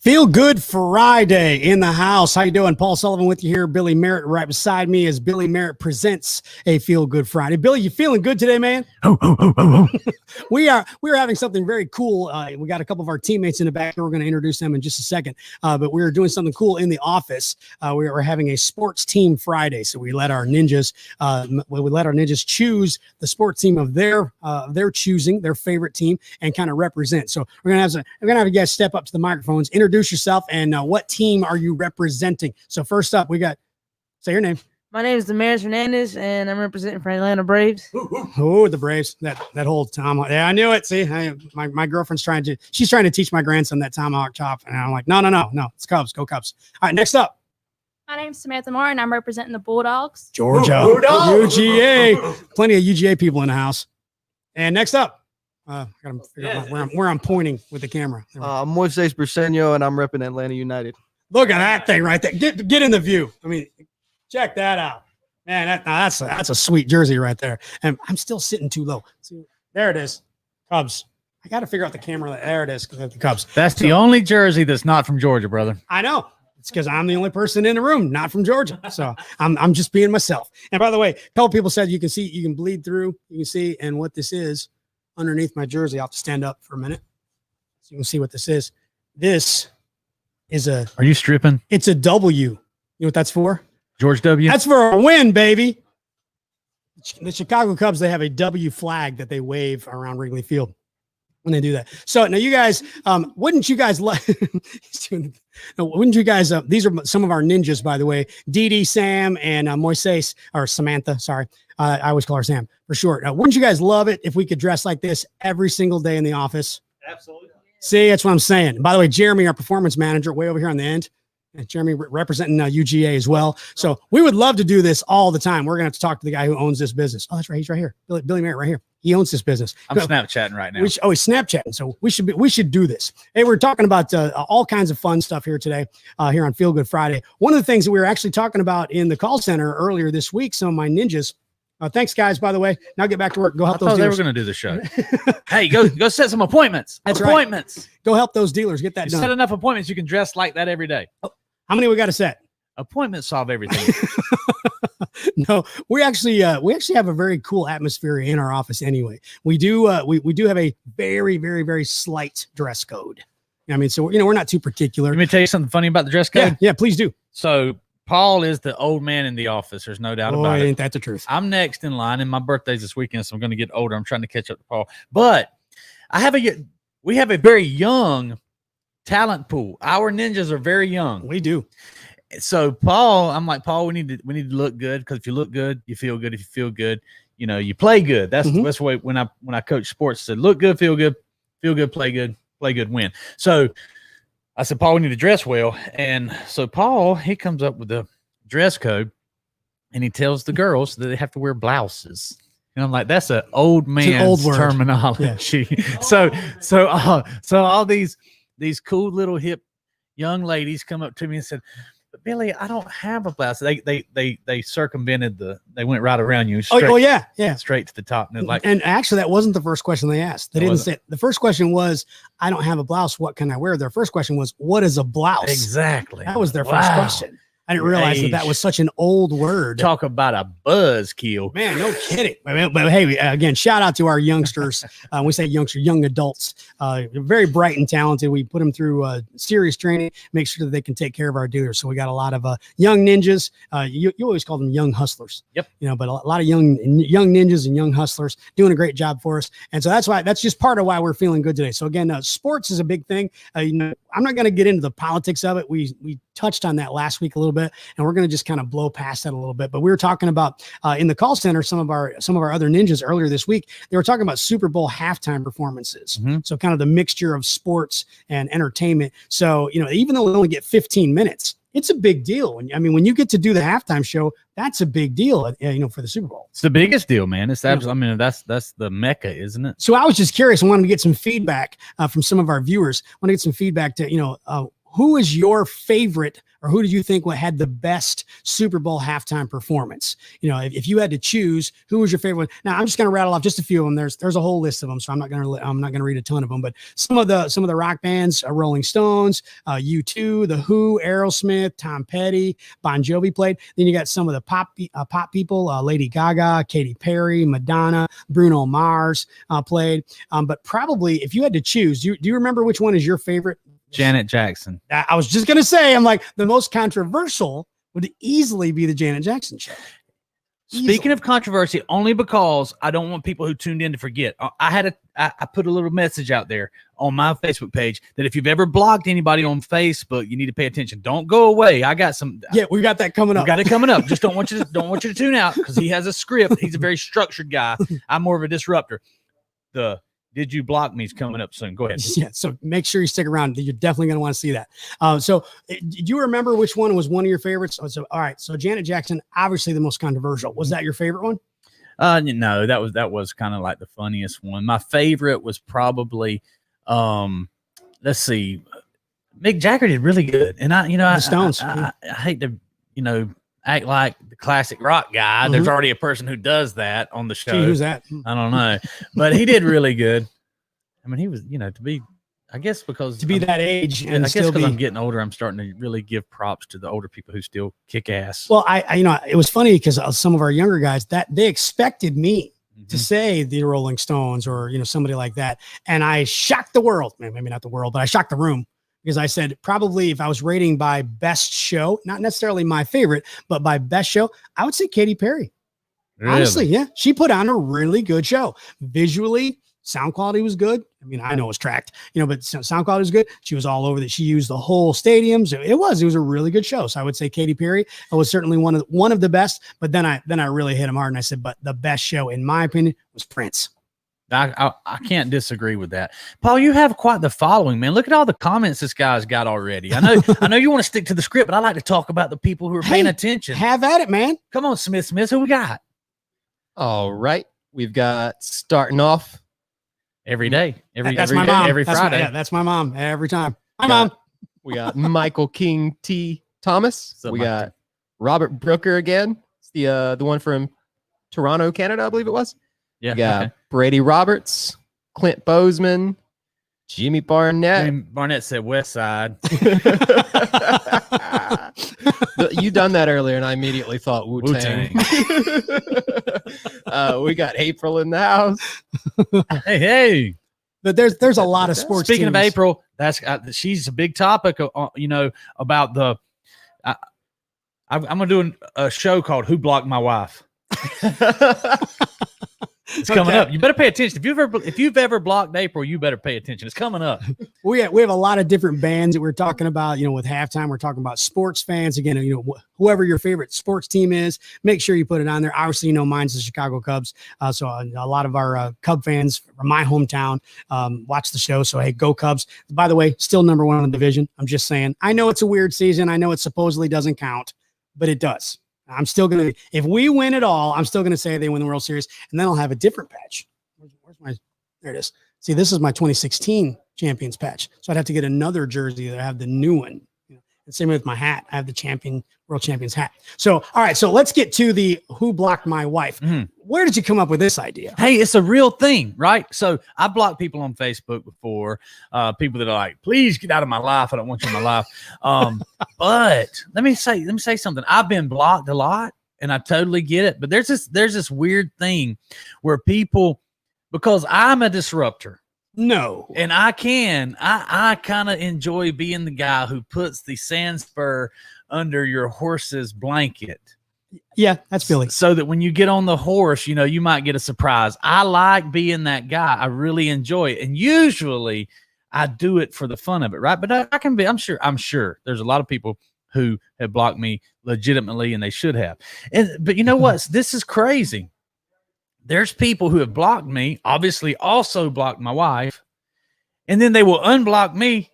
Feel Good Friday in the house. How you doing? Paul Sullivan with you here. Billy Merritt right beside me as Billy Merritt presents a Feel Good Friday. Billy, you feeling good today, man? We are having something very cool. We got a couple of our teammates in the back. We're going to introduce them in just a second. But we're doing something cool in the office. We are having a sports team Friday. So we let our ninjas choose the sports team of their choosing, their favorite team, and kind of represent. So we're gonna have you guys step up to the microphones, introduce yourself, and what team are you representing? So first up, we got, say your name. My name is Damaris Hernandez, and I'm representing for Atlanta Braves. Oh, the Braves! That whole tomahawk. Yeah, I knew it. See, my girlfriend's trying to teach my grandson that tomahawk chop, and I'm like, no, it's Cubs. Go Cubs! All right, next up. My name's Samantha Moore, and I'm representing the Bulldogs. Georgia, UGA. Plenty of UGA people in the house. And next up. I gotta figure out where I'm pointing with the camera. I'm Moises Briseño, and I'm repping Atlanta United. Look at that thing right there. Get in the view. I mean, check that out, man. That's a sweet jersey right there. And I'm still sitting too low. See, there it is, Cubs. I got to figure out the camera. There it is, the Cubs. That's the only jersey that's not from Georgia, brother. I know. It's because I'm the only person in the room not from Georgia. So I'm just being myself. And by the way, a couple people said you can bleed through. You can see, and what this is. Underneath my jersey, I'll have to stand up for a minute so you can see what this is. This is a. Are you stripping? It's a W. You know what that's for? George W. That's for a win, baby. The Chicago Cubs, they have a W flag that they wave around Wrigley Field when they do that. So now you guys, wouldn't you guys these are some of our ninjas, by the way, Dee, Sam, and Moises, or Samantha, sorry. I always call her Sam for short. Wouldn't you guys love it if we could dress like this every single day in the office? Absolutely. See, that's what I'm saying. By the way, Jeremy, our performance manager, way over here on the end. Jeremy representing UGA as well. So we would love to do this all the time. We're going to have to talk to the guy who owns this business. Oh, that's right. He's right here. Billy Merritt right here. He owns this business. I'm Snapchatting right now. He's Snapchatting. So we should do this. Hey, we're talking about all kinds of fun stuff here today, here on Feel Good Friday. One of the things that we were actually talking about in the call center earlier this week, some of my ninjas. Thanks, guys, by the way. Now get back to work. Go help those dealers. They were going to do the show. Hey, go set some appointments. That's appointments. Right. Go help those dealers get that done. Set enough appointments. You can dress like that every day. Oh, how many we got to set? Appointments solve everything. No, we actually have a very cool atmosphere in our office anyway. We do have a very, very, very slight dress code. I mean, so we're not too particular. Let me tell you something funny about the dress code. Yeah, please do. So Paul is the old man in the office. There's no doubt about it. Ain't that the truth? I'm next in line, and my birthday's this weekend, so I'm going to get older. I'm trying to catch up to Paul. But we have a very young talent pool. Our ninjas are very young. We do. So Paul, I'm like, Paul, we need to look good, because if you look good, you feel good. If you feel good, you play good. That's the best way. When I coach sports, I said, look good, play good, win. So I said, Paul, we need to dress well. And so Paul, he comes up with the dress code, and he tells the girls that they have to wear blouses. And I'm like, that's an old man's terminology. Yeah. So all these cool little hip young ladies come up to me and said, but Billy, I don't have a blouse. They circumvented they went right around you. Straight, yeah. Straight to the top. And actually that wasn't the first question they asked. They didn't say, the first question was, I don't have a blouse. What can I wear? Their first question was, what is a blouse? Exactly. That was their first question. I didn't realize that was such an old word. Talk about a buzzkill. Man, no kidding. But hey, again, shout out to our youngsters. We say youngsters, young adults. Very bright and talented. We put them through serious training, make sure that they can take care of our dealers. So we got a lot of young ninjas. You always call them young hustlers. Yep. But a lot of young ninjas and young hustlers doing a great job for us. And so that's just part of why we're feeling good today. So again, sports is a big thing. I'm not going to get into the politics of it. We touched on that last week a little bit, and we're going to just kind of blow past that a little bit. But we were talking about in the call center, some of our other ninjas earlier this week, they were talking about Super Bowl halftime performances. So kind of the mixture of sports and entertainment. So, even though we only get 15 minutes, it's a big deal. When you get to do the halftime show, that's a big deal, for the Super Bowl. It's the biggest deal, man. It's absolutely, that's the mecca, isn't it? So I was just curious. I wanted to get some feedback from some of our viewers. I want to get some feedback to, who is your favorite or who did you think had the best Super Bowl halftime performance? You know, if you had to choose, who was your favorite one? Now I'm just going to rattle off just a few of them. There's a whole list of them, so I'm not going to read a ton of them. But some of the rock bands, Rolling Stones, U2, The Who, Aerosmith, Tom Petty, Bon Jovi played. Then you got some of the pop people, Lady Gaga, Katy Perry, Madonna, Bruno Mars played. But probably if you had to choose, do you remember which one is your favorite? Janet Jackson. I was just going to say, I'm like, the most controversial would easily be the Janet Jackson show. Speaking of controversy, only because I don't want people who tuned in to forget. I put a little message out there on my Facebook page that if you've ever blocked anybody on Facebook, you need to pay attention. Don't go away. I got some. Yeah, we got that coming up. We got it coming up. Just don't want you to tune out because he has a script. He's a very structured guy. I'm more of a disruptor. The "Did you block me?" is coming up soon. Go ahead. Yeah, so make sure you stick around. You're definitely going to want to see that. So do you remember which one was one of your favorites? So all right, so Janet Jackson, obviously the most controversial. Was that your favorite one? No, that was kind of like the funniest one. My favorite was probably, let's see, Mick Jagger did really good, and the Stones. I hate to act like the classic rock guy. There's already a person who does that on the show. Gee, who's that? I don't know, but he did really good. I mean, he was, to be, I guess because to be that age, and I guess still because I'm getting older, I'm starting to really give props to the older people who still kick ass. Well, I it was funny because some of our younger guys that they expected me to say the Rolling Stones or somebody like that, and I shocked the world. Maybe not the world, but I shocked the room. Because I said probably if I was rating by best show, not necessarily my favorite, but by best show, I would say Katy Perry. Really? Honestly, yeah. She put on a really good show. Visually, sound quality was good. I mean, I know it was tracked, but sound quality was good. She was all over that. She used the whole stadiums. It was a really good show. So I would say Katy Perry was certainly one of the best. But then I really hit him hard and I said, but the best show, in my opinion, was Prince. I can't disagree with that. Paul, you have quite the following, man. Look at all the comments this guy's got already. I know you want to stick to the script, but I like to talk about the people who are paying attention. Have at it, man. Come on, Smith. Who we got? All right. We've got starting off every day. That's every my day, mom. every Friday. That's my mom every time. Hi, Mom. We got Michael King T. Thomas. We got Robert Brooker again. It's the one from Toronto, Canada, I believe it was. Yeah. We got Brady Roberts, Clint Bozeman, Jimmy Barnett. Jimmy Barnett said West Side. You done that earlier, and I immediately thought Wu-Tang. We got April in the house. Hey. But there's a lot of sports. Speaking teams. of April, she's a big topic. About the. I'm gonna do a show called "Who Blocked My Wife." It's coming up. You better pay attention. If you've ever blocked April, you better pay attention. It's coming up. We have a lot of different bands that we're talking about. With halftime, we're talking about sports fans. Again, whoever your favorite sports team is, make sure you put it on there. Obviously, mine's the Chicago Cubs. So a lot of our Cub fans from my hometown watch the show. So hey, go Cubs! By the way, still number one in the division. I'm just saying. I know it's a weird season. I know it supposedly doesn't count, but it does. I'm still going to, if we win it all, I'm still going to say they win the World Series, and then I'll have a different patch. There it is. See, this is my 2016 champions patch. So I'd have to get another jersey that I have the new one. And same with my hat. I have the world champions hat. So, all right. So let's get to the "Who Blocked My Wife." Where did you come up with this idea? Hey, it's a real thing, right? So I blocked people on Facebook before, people that are like, please get out of my life. I don't want you in my life. But let me say something. I've been blocked a lot and I totally get it. But there's this weird thing where people, because I'm a disruptor. No. And I kind of enjoy being the guy who puts the sand spur under your horse's blanket. Yeah, that's Billy. So that when you get on the horse, you might get a surprise. I like being that guy. I really enjoy it. And usually I do it for the fun of it, right? But I'm sure there's a lot of people who have blocked me legitimately, and they should have. But you know what? This is crazy. There's people who have blocked me, obviously also blocked my wife, and then they will unblock me,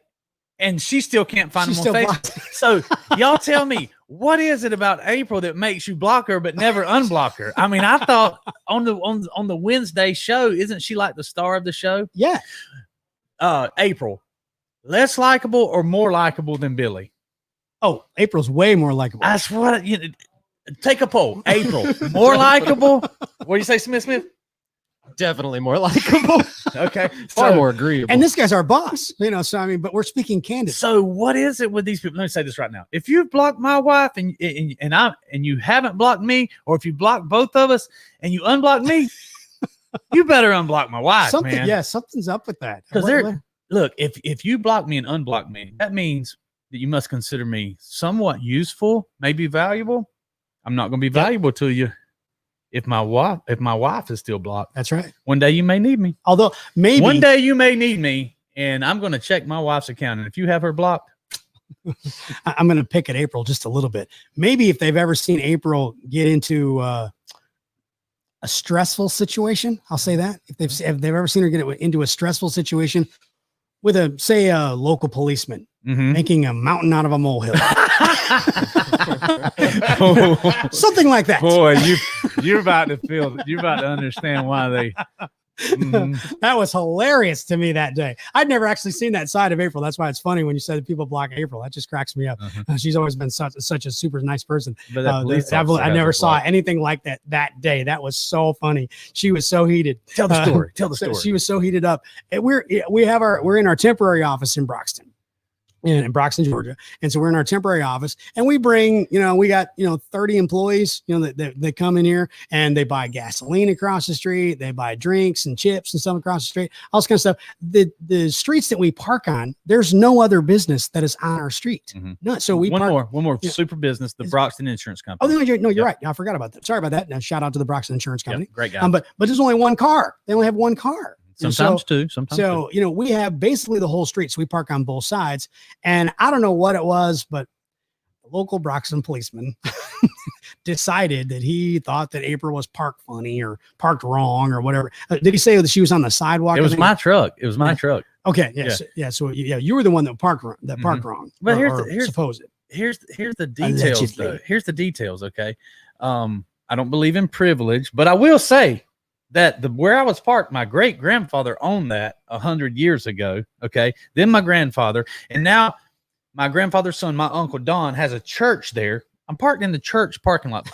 and she still can't find them on Facebook. So y'all tell me, what is it about April that makes you block her but never unblock her? I mean, I thought on the Wednesday show, isn't she like the star of the show? Yeah. April, less likable or more likable than Billy? Oh, April's way more likable. That's what you know, take a poll. April, more likable. What do you say, Smith? Definitely more likable. Okay. Far more agreeable. And this guy's our boss, so I mean, but we're speaking candid. So what is it with these people? Let me say this right now. If you've blocked my wife and you haven't blocked me, or if you blocked both of us and you unblock me, you better unblock my wife, man. Yeah, something's up with that. Because look, if you block me and unblock me, that means that you must consider me somewhat useful, maybe valuable. I'm not going to be valuable to you if my wife is still blocked. That's right. One day you may need me. Although maybe one day you may need me, and I'm going to check my wife's account. And if you have her blocked, I'm going to pick at April just a little bit. Maybe if they've ever seen April get into a stressful situation, I'll say that. If they've ever seen her get into a stressful situation with a local policeman making a mountain out of a molehill. Something like that. Boy, you're about to understand why they. That was hilarious to me that day. I'd never actually seen that side of April. That's why it's funny when you said people block April. That just cracks me up. She's always been such a super nice person. But I never saw anything like that day. That was so funny. She was so heated. Tell the story. Tell the story. She was so heated up. And we're in our temporary office in Broxton. In Broxton, Georgia. And so we're in our temporary office and we bring, we got, 30 employees, that come in here and they buy gasoline across the street. They buy drinks and chips and stuff across the street, all this kind of stuff. The streets that we park on, there's no other business that is on our street. No, so we one more super business, the Broxton Insurance Company. Oh, you're right. I forgot about that. Sorry about that. Now shout out to the Broxton Insurance Company. Great guy. But there's only one car. They only have one car. Sometimes two. We have basically the whole street. So we park on both sides. And I don't know what it was, but the local Broxton policeman decided that he thought that April was parked funny or parked wrong or whatever. Did he say that she was on the sidewalk? It was my truck. It was my truck. Okay. Yes. Yeah. So you were the one that parked wrong. But here's the details though. Here's the details. Okay. I don't believe in privilege, but I will say that where I was parked, my great grandfather owned that 100 years ago. Okay. Then my grandfather, and now my grandfather's son, my uncle Don, has a church there. I'm parked in the church parking lot.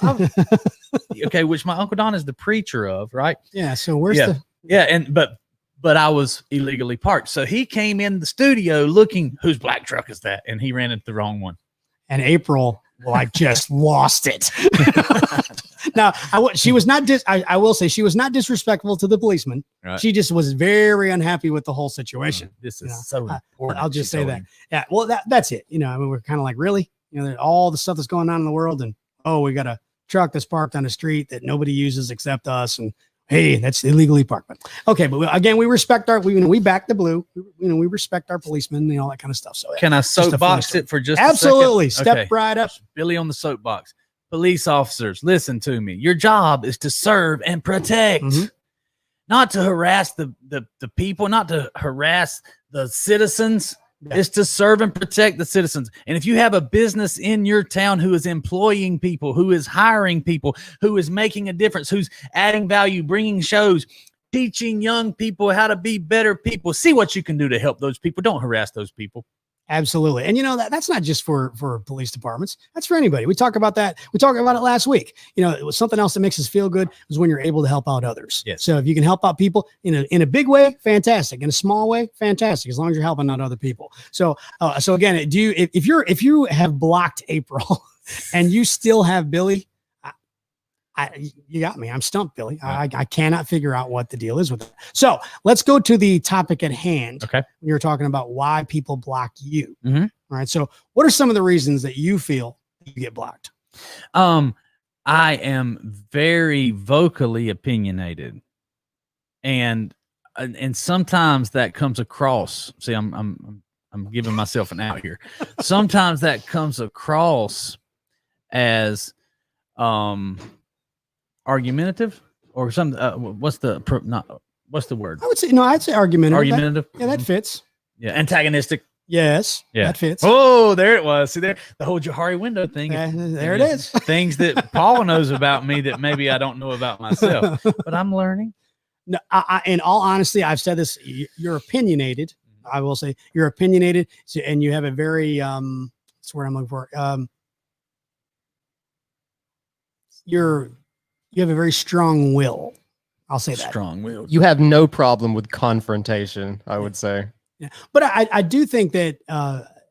Okay. Which my uncle Don is the preacher of, right? Yeah. So where's but I was illegally parked. So he came in the studio looking, whose black truck is that? And he ran into the wrong one. And April, just lost it. Now, she was not. I will say she was not disrespectful to the policeman. Right. She just was very unhappy with the whole situation. This is so important. I'll just say that. Yeah. Well, that's it. I mean, we're kind of like, really, all the stuff that's going on in the world, and we got a truck that's parked on the street that nobody uses except us, and hey, that's illegally parked. But okay, but again, we respect we back the blue. We respect our policemen and all that kind of stuff. So can I soapbox it for just absolutely a second? Step right up, Billy on the soapbox. Police officers, listen to me. Your job is to serve and protect, not to harass the people, not to harass the citizens. Yeah. It's to serve and protect the citizens. And if you have a business in your town who is employing people, who is hiring people, who is making a difference, who's adding value, bringing shows, teaching young people how to be better people, see what you can do to help those people. Don't harass those people. Absolutely. And that's not just for police departments. That's for anybody. We talked about that. We talked about it last week. It was something else that makes us feel good is when you're able to help out others. Yes. So if you can help out people in a big way, fantastic. In a small way, fantastic. As long as you're helping out other people. So again, if you have blocked April and you still have Billy, you got me. I'm stumped, Billy. I cannot figure out what the deal is with it. So let's go to the topic at hand. Okay. When you're talking about why people block you. Mm-hmm. All right. So what are some of the reasons that you feel you get blocked? I am very vocally opinionated, and sometimes that comes across. See, I'm giving myself an out here. Sometimes that comes across as argumentative or some what's the word? I would say I'd say argumentative. Argumentative. That fits. Yeah, antagonistic. Yes. Yeah, that fits. Oh, there it was. See there, the whole Johari window thing. There it is. Things that Paul knows about me that maybe I don't know about myself, but I'm learning. No, in all honesty, I've said this. You're opinionated. I will say you're opinionated, and you have a very That's where I'm looking for. You have a very strong will. I'll say that. Strong will. You have no problem with confrontation, I would say. Yeah. But I do think that,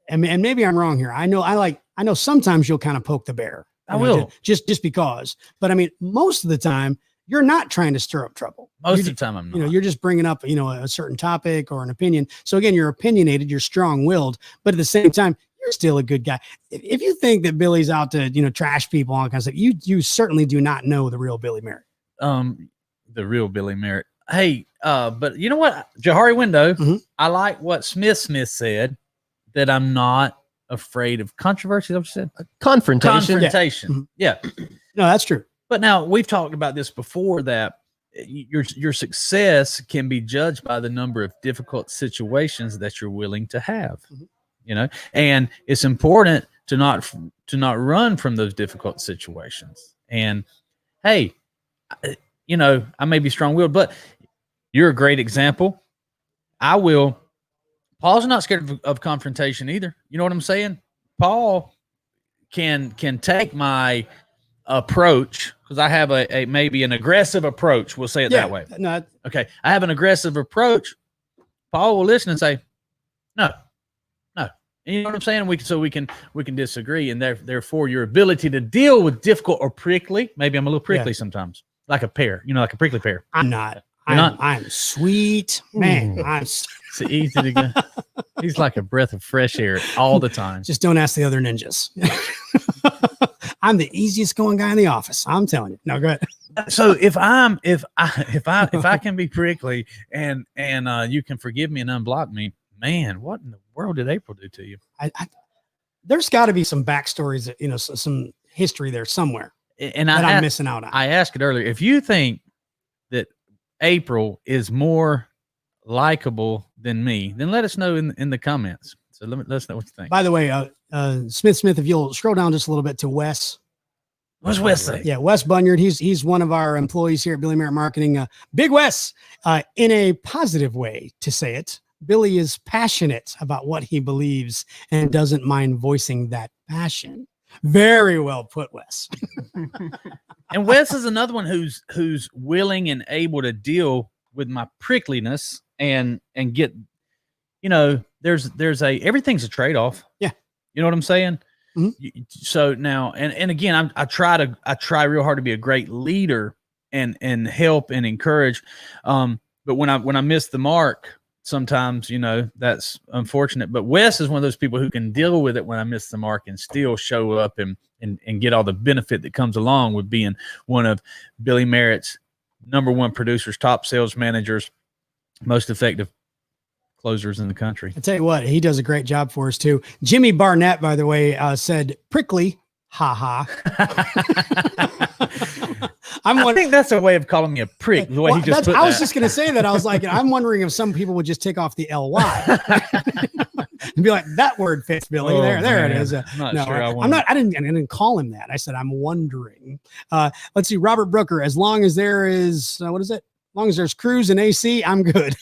and maybe I'm wrong here. I know sometimes you'll kind of poke the bear. I will. Just because. But I mean, most of the time, you're not trying to stir up trouble. Most of the time, I'm not. You're just bringing up, a certain topic or an opinion. So again, you're opinionated, you're strong-willed, but at the same time, you're still a good guy. If you think that Billy's out to, trash people, all kinds of stuff, you certainly do not know the real Billy Merritt. The real Billy Merritt. Hey, but you know what, Jahari Window, I like what Smith said, that I'm not afraid of controversy. Is that what you said? Confrontation. Yeah. No, that's true. But now we've talked about this before, that your success can be judged by the number of difficult situations that you're willing to have. And it's important to not run from those difficult situations. And hey, I may be strong-willed, but you're a great example. Paul's not scared of confrontation either. You know what I'm saying? Paul can take my approach, because I have a maybe an aggressive approach. We'll say it that way. No. Okay. I have an aggressive approach. Paul will listen and say, no. And you know what I'm saying? We can disagree, and therefore your ability to deal with difficult or prickly. Maybe I'm a little prickly sometimes, like a pear. Like a prickly pear. I'm not. I'm sweet, man. It's easy to go. He's like a breath of fresh air all the time. Just don't ask the other ninjas. I'm the easiest going guy in the office. I'm telling you. No, go ahead. So if I can be prickly and you can forgive me and unblock me, man, what in the world did April do to you? There's got to be some backstories, some history there somewhere, and I'm missing out on. I asked it earlier. If you think that April is more likable than me, then let us know in the comments. So let us know what you think. By the way, Smith, if you'll scroll down just a little bit to Wes. What's Wes say? Yeah, Wes Bunyard. He's one of our employees here at Billy Merritt Marketing. Big Wes, in a positive way to say it. Billy is passionate about what he believes and doesn't mind voicing that passion. Very well put, Wes. And Wes is another one who's willing and able to deal with my prickliness and get, everything's a trade-off. Yeah. You know what I'm saying? Mm-hmm. So now, and again, I try real hard to be a great leader and help and encourage. But when I miss the mark, sometimes, that's unfortunate. But Wes is one of those people who can deal with it when I miss the mark and still show up and get all the benefit that comes along with being one of Billy Merritt's #1 producers, top sales managers, most effective closers in the country. I tell you what, he does a great job for us too. Jimmy Barnett, by the way, said prickly, ha. I think that's a way of calling me a prick. The way he just put I was just going to say that. I was like, I'm wondering if some people would just take off the LY and be like, that word fits, Billy. There it is. I'm not sure. I didn't call him that. I said, I'm wondering. Let's see. Robert Brooker, as long as there is, what is it? As long as there's cruise and AC, I'm good.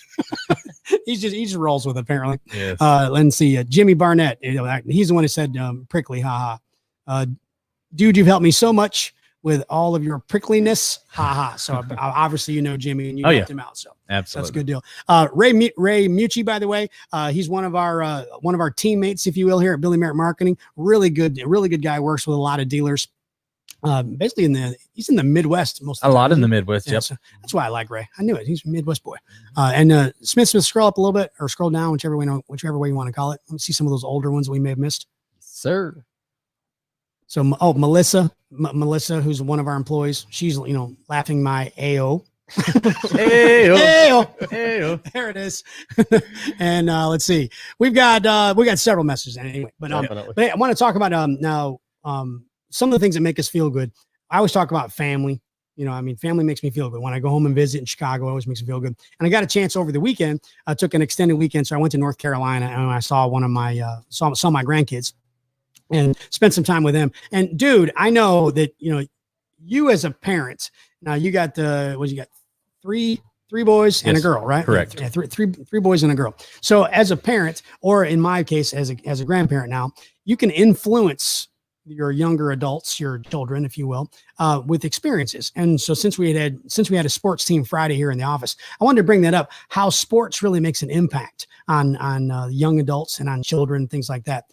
he just rolls with it, apparently. Yes. Let's see. Jimmy Barnett, he's the one who said prickly, ha. Dude, you've helped me so much with all of your prickliness, ha. So obviously, Jimmy, and you helped him out. So absolutely, that's a good deal. Ray Mucci, by the way, he's one of our teammates, if you will, here at Billy Merritt Marketing. Really good guy. Works with a lot of dealers. Basically he's in the Midwest most of the time. A lot in the Midwest. Yeah, yep. So that's why I like Ray. I knew it. He's a Midwest boy. And Smith, scroll up a little bit or scroll down, whichever way you want to call it. Let me see some of those older ones that we may have missed. Sir. So, Melissa, who's one of our employees, she's, laughing my AO. Ayo. There it is. And let's see, we got several messages anyway, but I want to talk about now some of the things that make us feel good. I always talk about family. Family makes me feel good. When I go home and visit in Chicago, it always makes me feel good. And I got a chance over the weekend. I took an extended weekend, so I went to North Carolina and I saw one of my saw my grandkids and spent some time with them. And dude, I know that you as a parent, now you got three 3 boys and a Yes, girl, right? correct. Yeah, three boys and a girl. So as a parent, or in my case, as a grandparent now, you can influence your younger adults, your children, if you will, with experiences. And so since we had a sports team Friday here in the office, I wanted to bring that up, how sports really makes an impact on young adults and on children, things like that.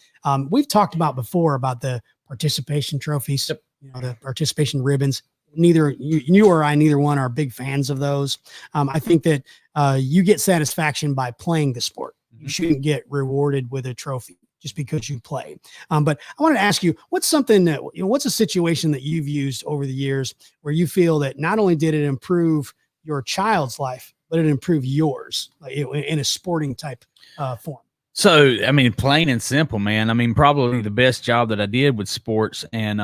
We've talked about before about the participation trophies, the participation ribbons. Neither you or I, neither one are big fans of those. I think that you get satisfaction by playing the sport. You shouldn't get rewarded with a trophy just because you play. But I wanted to ask you, what's a situation that you've used over the years where you feel that not only did it improve your child's life, but it improved yours, like, in a sporting type form? So, I mean, plain and simple, man. I mean, probably the best job that I did with sports and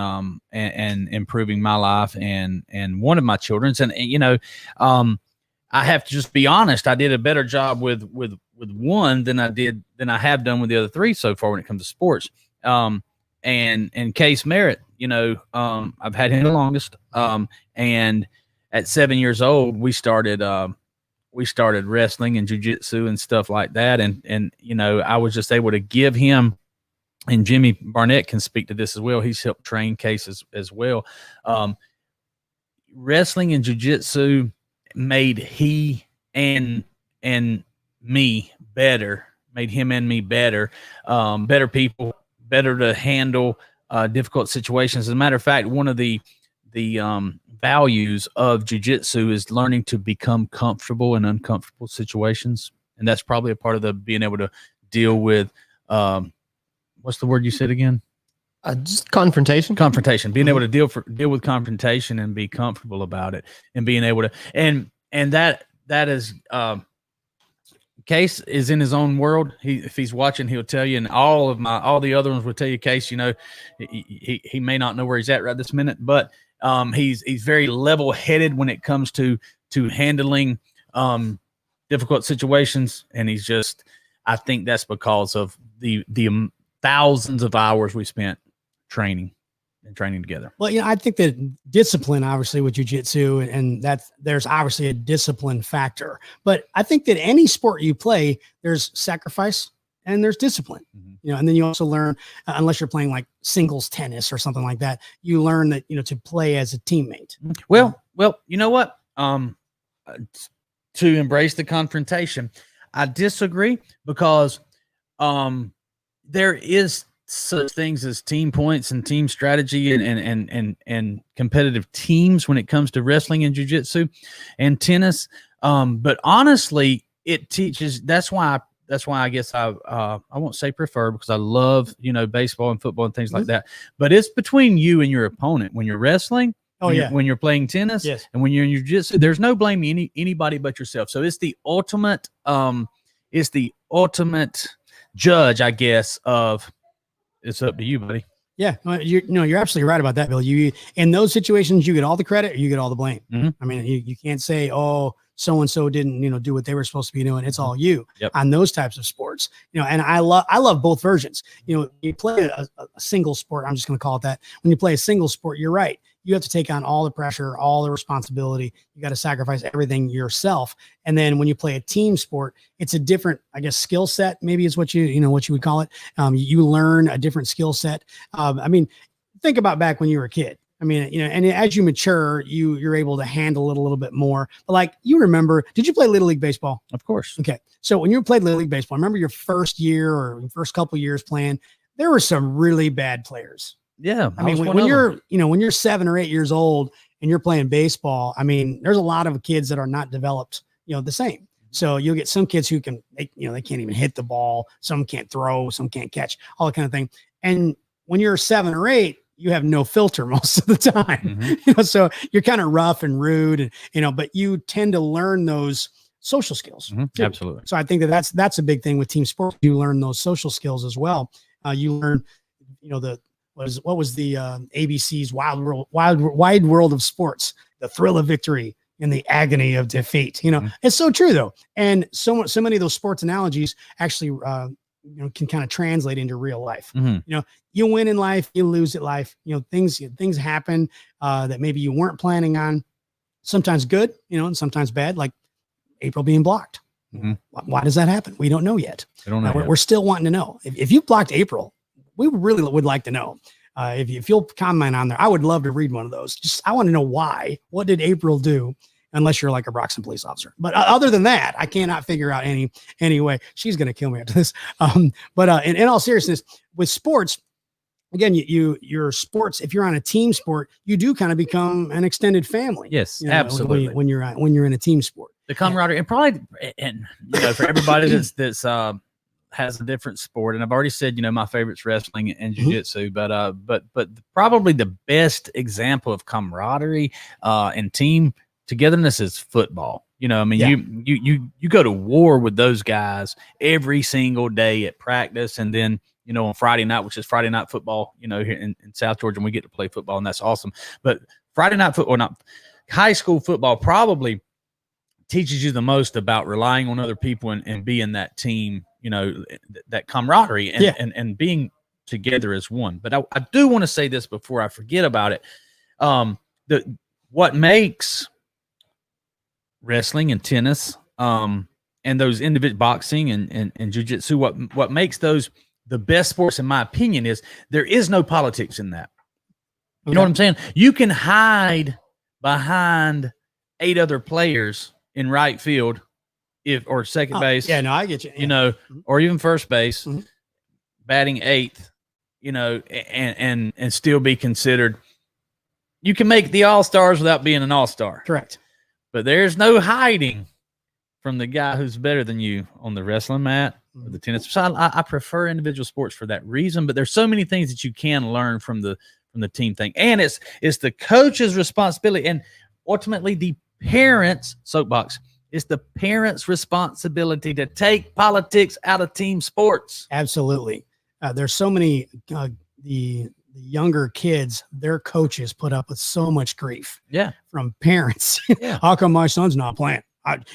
improving my life and one of my children's. And I have to just be honest. I did a better job with one than I have done with the other 3 so far when it comes to sports. And Case Merritt, I've had him the longest. And at 7 years old, we started wrestling and jiu-jitsu and stuff like that. And I was just able to give him, and Jimmy Barnett can speak to this as well. He's helped train cases as well. Wrestling and jiu-jitsu made he and me better, made him and me better, better people, better to handle difficult situations. As a matter of fact, one of the values of jiu-jitsu is learning to become comfortable in uncomfortable situations. And that's probably a part of the being able to deal with, what's the word you said again? Just confrontation. Confrontation, being able to deal with confrontation and be comfortable about it, and being able to, and that is, Case is in his own world. If he's watching, he'll tell you, and all the other ones will tell you, Case, he may not know where he's at right this minute, but he's very level-headed when it comes to handling difficult situations. And I think that's because of the thousands of hours we spent training together. Well, I think that discipline, obviously, with jiu-jitsu, and there's obviously a discipline factor. But I think that any sport you play, there's sacrifice and there's discipline. And then you also learn, unless you're playing like singles tennis or something like that, you learn that to play as a teammate. Well, you know what? To embrace the confrontation, I disagree, because there is such things as team points and team strategy and competitive teams when it comes to wrestling and jiu-jitsu and tennis. But honestly, it teaches. That's why I guess I won't say prefer, because I love baseball and football and things like that. But it's between you and your opponent when you're wrestling. When you're playing tennis, yes, and when you're in jiu-jitsu, there's no blaming anybody but yourself. So it's the ultimate judge, I guess, of. It's up to you, buddy. Yeah, you're absolutely right about that, Bill. You, in those situations, you get all the credit or you get all the blame. I mean, you can't say, oh, so-and-so didn't, do what they were supposed to be doing. It's all you on those types of sports, and I love both versions. You play a single sport. I'm just going to call it that. When you play a single sport, you're right. You have to take on all the pressure, all the responsibility. You got to sacrifice everything yourself. And then when you play a team sport, it's a different, I guess, skill set. Maybe is what you would call it. You learn a different skill set. I mean, think about back when you were a kid. I mean, and as you mature, you're able to handle it a little bit more. But like, you remember, did you play Little League Baseball? Of course. Okay. So when you played Little League Baseball, remember your first year or your first couple years playing, there were some really bad players. Yeah. I mean, when you're 7 or 8 years old and you're playing baseball, I mean, there's a lot of kids that are not developed, the same. So you'll get some kids who they can't even hit the ball. Some can't throw, some can't catch, all that kind of thing. And when you're 7 or 8, you have no filter most of the time, so you're kind of rough and rude, and, but you tend to learn those social skills. Absolutely. So I think that's a big thing with team sports. You learn those social skills as well. You learn, what was the ABC's wide world of sports, the thrill of victory and the agony of defeat. It's so true though. And so many of those sports analogies actually, can kind of translate into real life. You win in life, you lose at life, things happen that maybe you weren't planning on, sometimes good, and sometimes bad. Like April being blocked. Mhm. Why does that happen? We don't know yet. I don't know. We're still wanting to know. If you blocked April, we really would like to know. If you'll comment on there, I would love to read one of those. I want to know why. What did April do? Unless you're like a Broxton police officer. But other than that, I cannot figure out any way. She's going to kill me after this. But in all seriousness, with sports, again, your sports, if you're on a team sport, you do kind of become an extended family. Yes, you know, absolutely. When you're in a team sport. The camaraderie, and probably, and for everybody that's has a different sport, and I've already said, my favorite's wrestling and jiu-jitsu, but probably the best example of camaraderie and team togetherness is football. You go to war with those guys every single day at practice, and then on Friday night, which is Friday night football, here in South Georgia, and we get to play football, and that's awesome. But Friday night football, not high school football, probably teaches you the most about relying on other people and being that team, that camaraderie and being together as one. But I do want to say this before I forget about it. What makes wrestling and tennis and those individual boxing and jiu-jitsu, what makes those the best sports, in my opinion, is there is no politics in that. You know what I'm saying? You can hide behind 8 other players in right field or second base. Yeah, no, I get you. Or even first base, batting 8th, and still be considered. You can make the all-stars without being an all-star. Correct. But there's no hiding from the guy who's better than you on the wrestling mat or the tennis side. I prefer individual sports for that reason, but there's so many things that you can learn from the team thing. And it's the coach's responsibility, and ultimately the parents' soapbox. It's the parents' responsibility to take politics out of team sports. Absolutely. There's so many the younger kids, their coaches put up with so much grief from parents. How come my son's not playing?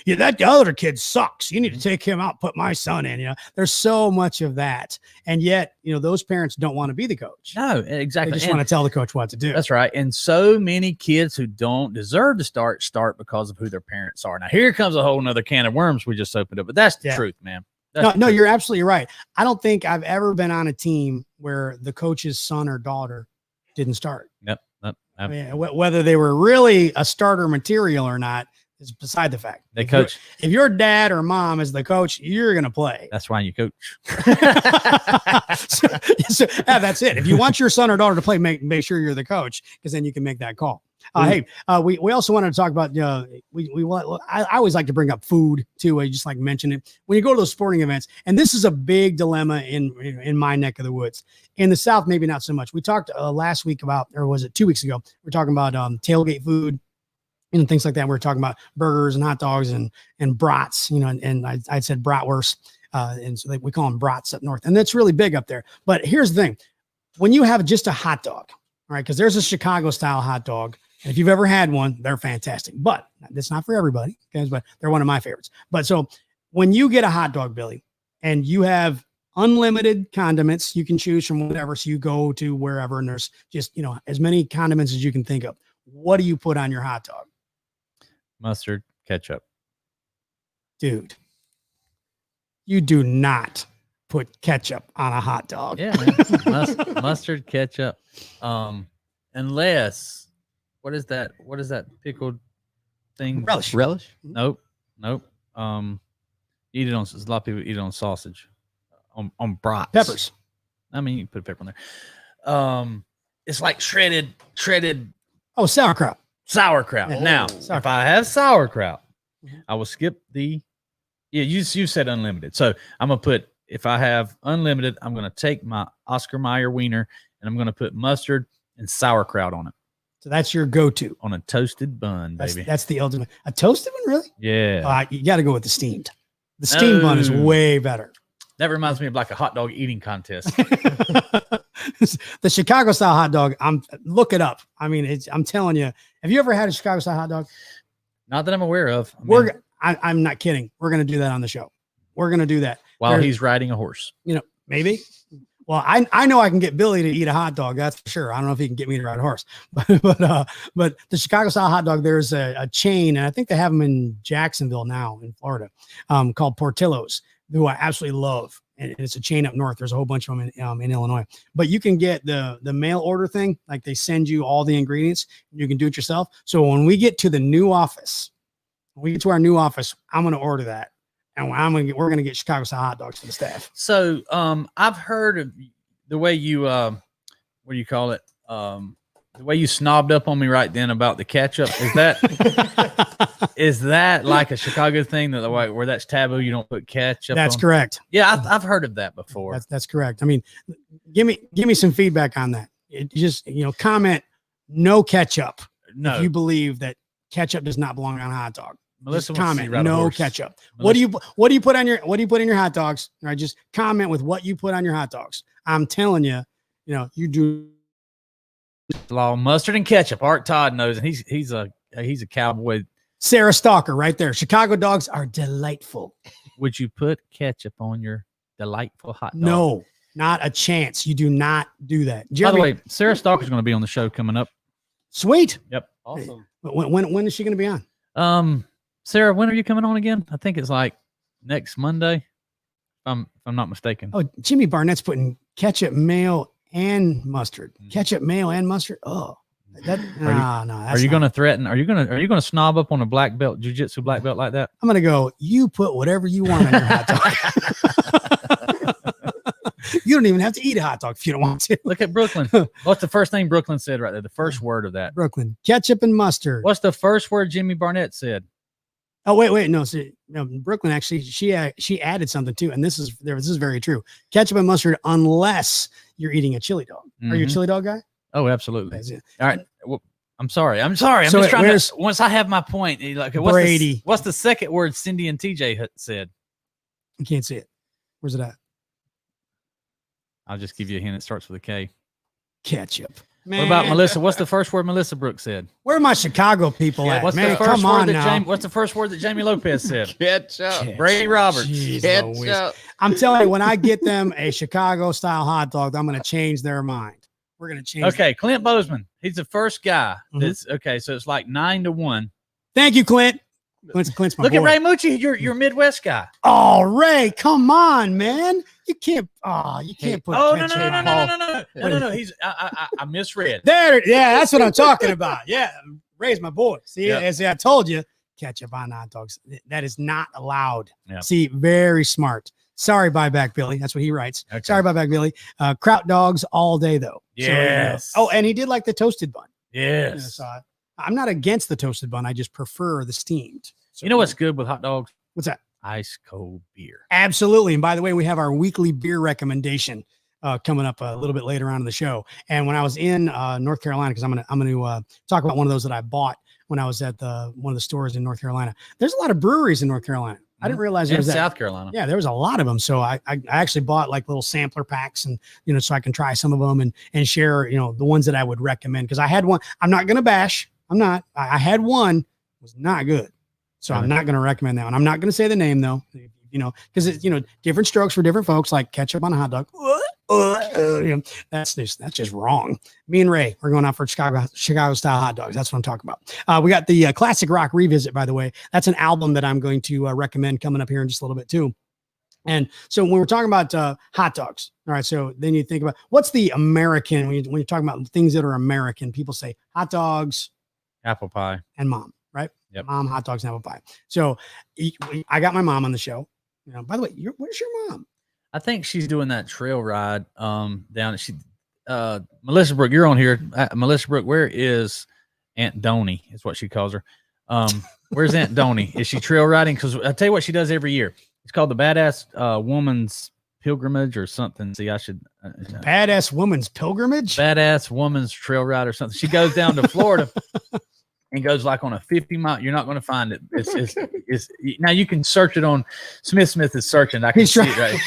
That other kid sucks. You need to take him out, put my son in. There's so much of that. And yet, those parents don't want to be the coach. No, exactly. They just want to tell the coach what to do. That's right. And so many kids who don't deserve to start because of who their parents are. Now, here comes a whole nother can of worms we just opened up, but that's the truth, man. No, you're absolutely right. I don't think I've ever been on a team where the coach's son or daughter didn't start. Yep. I mean, whether they were really a starter material or not is beside the fact. They coach. If your dad or mom is the coach, you're going to play. That's why you coach. so that's it. If you want your son or daughter to play, make sure you're the coach, because then you can make that call. Hey, we also wanted to talk about, I always like to bring up food too. I just like mention it when you go to those sporting events. And this is a big dilemma in my neck of the woods. In the South, maybe not so much. We talked last week about, or was it 2 weeks ago? We're talking about tailgate food and things like that. We're talking about burgers and hot dogs and brats, and I said bratwurst. And so we call them brats up north. And that's really big up there. But here's the thing. When you have just a hot dog, all right, because there's a Chicago style hot dog. And if you've ever had one, they're fantastic. But that's not for everybody, guys, but they're one of my favorites. But so when you get a hot dog, Billy, and you have unlimited condiments, you can choose from whatever. So you go to wherever, and there's just, as many condiments as you can think of. What do you put on your hot dog? Mustard, ketchup. Dude, you do not put ketchup on a hot dog. Yeah, man. Mustard, ketchup. Unless... What is that pickled thing? Relish? Nope. Eat it on. A lot of people eat it on sausage, on brats. Peppers. I mean, you can put pepper on there. It's like shredded. Oh, sauerkraut. Sauerkraut. Now, if I have sauerkraut, I will skip the. Yeah, you said unlimited. So I'm gonna put. If I have unlimited, I'm gonna take my Oscar Mayer wiener and I'm gonna put mustard and sauerkraut on it. So that's your go-to on a toasted bun, baby. That's the ultimate. A toasted one, really? Yeah. You got to go with the steamed. The steamed bun is way better. That reminds me of like a hot dog eating contest. The Chicago style hot dog. Look it up. I mean, I'm telling you. Have you ever had a Chicago style hot dog? Not that I'm aware of. I'm not kidding. We're going to do that on the show. We're going to do that while he's riding a horse. Maybe. Well, I know I can get Billy to eat a hot dog. That's for sure. I don't know if he can get me to ride a horse, but the Chicago style hot dog, there's a chain, and I think they have them in Jacksonville now in Florida, called Portillo's, who I absolutely love. And it's a chain up north. There's a whole bunch of them in Illinois, but you can get the mail order thing. Like they send you all the ingredients. You can do it yourself. So when we get to the new office, I'm going to order that. And we're going to get Chicago style hot dogs for the staff. So, I've heard of the way you, what do you call it? The way you snobbed up on me right then about the ketchup. Is that like a Chicago thing that where that's taboo? You don't put ketchup. That's correct. Yeah. I've heard of that before. That's correct. I mean, give me some feedback on that. Just, comment no ketchup. No. If you believe that ketchup does not belong on a hot dog. Melissa, comment no ketchup. What do you put in your hot dogs? All right, just comment with what you put on your hot dogs. I'm telling you, you do. Law mustard and ketchup. Art Todd knows, and he's a cowboy. Sarah Stalker, right there. Chicago dogs are delightful. Would you put ketchup on your delightful hot dog? No, not a chance. You do not do that. By the way, Sarah Stalker's going to be on the show coming up. Sweet. Yep. Awesome. When is she going to be on? Sarah, when are you coming on again? I think it's like next Monday, if I'm not mistaken. Oh, Jimmy Barnett's putting ketchup, mayo, and mustard. Ketchup, mayo, and mustard. Oh, no. Are you going to threaten? Are you going to snob up on a black belt, jiu-jitsu black belt like that? I'm going to go. You put whatever you want on your hot dog. You don't even have to eat a hot dog if you don't want to. Look at Brooklyn. What's the first thing Brooklyn said right there? The first word of that. Brooklyn, ketchup and mustard. What's the first word Jimmy Barnett said? Oh, wait. No, Brooklyn actually, she added something too. And this is very true. Ketchup and mustard, unless you're eating a chili dog. Are you a chili dog guy? Oh, absolutely. All right. Well, I'm sorry. I'm just trying to, once I have my point, like, Brady. What's the second word Cindy and TJ said? You can't see it. Where's it at? I'll just give you a hint. It starts with a K. Ketchup. Man. What about Melissa? What's the first word Melissa Brooks said? Where are my Chicago people at? What's Man, the first come word on now. What's the first word that Jamie Lopez said? Ketchup. Brady Roberts. Ketchup. I'm telling you, when I get them a Chicago style hot dog, I'm going to change their mind. We're going to change. Okay, Clint Bozeman. He's the first guy. That's okay. So it's like 9-1. Thank you, Clint. Clint's my Look boy. at Ray Mucci. You're a Midwest guy. Oh, Ray, come on, man. You can't put. Oh no. He's I misread. Yeah, that's what I'm talking about. Yeah, Ray's my boy. See, Yep. as I told you, ketchup on hot dogs. That is not allowed. Yep. See, very smart. Sorry, buyback Billy. That's what he writes. Okay. Sorry, buyback Billy. Kraut dogs all day though. Yes. So, and he did like the toasted bun. Yes. So I'm not against the toasted bun. I just prefer the steamed. So, You know what's good with hot dogs? What's that? Ice cold beer. Absolutely. And by the way, we have our weekly beer recommendation coming up a little bit later on in the show. And when I was in North Carolina, because I'm gonna talk about one of those that I bought when I was at one of the stores in North Carolina. There's a lot of breweries in North Carolina. I didn't realize there In was that. South Carolina. Yeah, there was a lot of them. So I actually bought like little sampler packs, and so I can try some of them and share the ones that I would recommend, because I had one. I'm not gonna bash. I'm not. I had one. It was not good. So I'm not going to recommend that one. I'm not going to say the name though, because it's, different strokes for different folks, like ketchup on a hot dog. That's just wrong. Me and Ray, we're going out for Chicago style hot dogs. That's what I'm talking about. We got the Classic Rock Revisit, by the way. That's an album that I'm going to recommend coming up here in just a little bit too. And so when we're talking about hot dogs, all right, so then you think about what's the American, when you're talking about things that are American, people say hot dogs, Apple pie. and mom, right? Yep. Mom, hot dogs, and apple pie. So I got my mom on the show. By the way, where's your mom? I think she's doing that trail ride down. Melissa Brooke, you're on here. Melissa Brooke, where is Aunt Donnie? Is what she calls her. Where's Aunt Donnie? Is she trail riding? Because I tell you what she does every year. It's called the Badass Woman's Pilgrimage or something. See, I should Badass Woman's Pilgrimage. Badass Woman's Trail Ride or something. She goes down to Florida and goes like on a 50-mile. You're not going to find it. It's now you can search it on Smith is searching. I can see it right.